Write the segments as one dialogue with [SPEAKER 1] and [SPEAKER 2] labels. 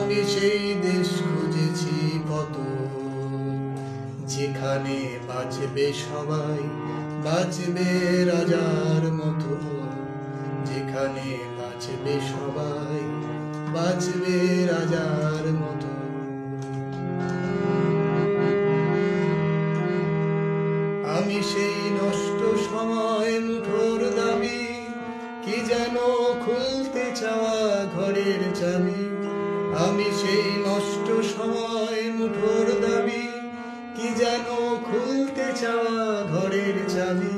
[SPEAKER 1] আমি সেই দেশ খুঁজেছি কত, যেখানে বাঁচবে সবাই, বাঁচবে রাজার মতো। যেখানে বাঁচবে সবাই, বাঁচবে রাজার মতো। আমি সেই নষ্ট সময় মুঠোর দাবি, কি যেন খুলতে চাওয়া ঘরের চাবি। আমি সেই নষ্ট সময় মুঠোর দাবি, কি যেন খুলতে চাওয়া ঘরের চাবি।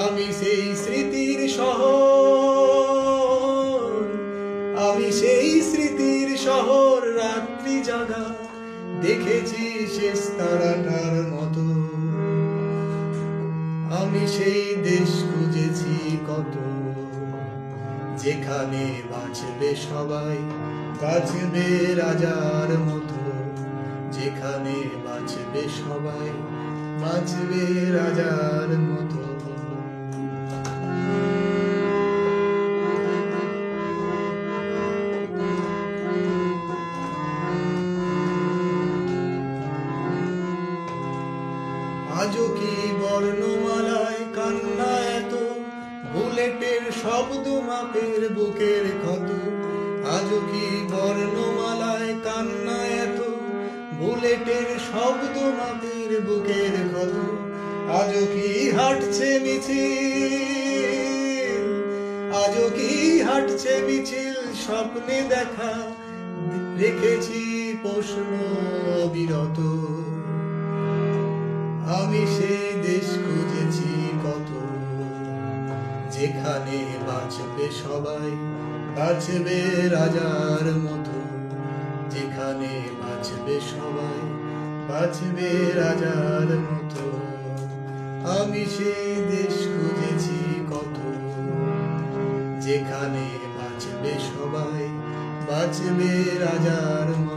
[SPEAKER 1] আমি সেই স্মৃতির শহর, আমি সেই স্মৃতির শহর রাত্রি জাগা, দেখেছি শেষ তারাটার মতো। আমি সেই দেশ খুঁজেছি কত, যেখানে বাঁচবে সবাই, বাঁচবে রাজার মতো। যেখানে বাঁচবে সবাই, বাঁচবে রাজার মতো। আজও কি বর্ণমালায় কান্না এত, বুলেটের শব্দ মাপের বুকের ক্ষত। আজও কি বর্ণমালায় কান্না এত, বুলেটের শব্দ মাপের বুকের ক্ষত। আজও কি হাঁটছে মিছিল, আজও কি হাঁটছে মিছিল, স্বপ্নে দেখা রেখেছি প্রশ্ন অবিরত। আমি সেই দেশ খুঁজেছি কত, যেখানে বাঁচবে সবাই, বাঁচবে রাজার মতো। যেখানে বাঁচবে সবাই, বাঁচবে রাজার মতো। আমি সেই দেশ খুঁজেছি কত, যেখানে বাঁচবে সবাই, বাঁচবে রাজার মতো।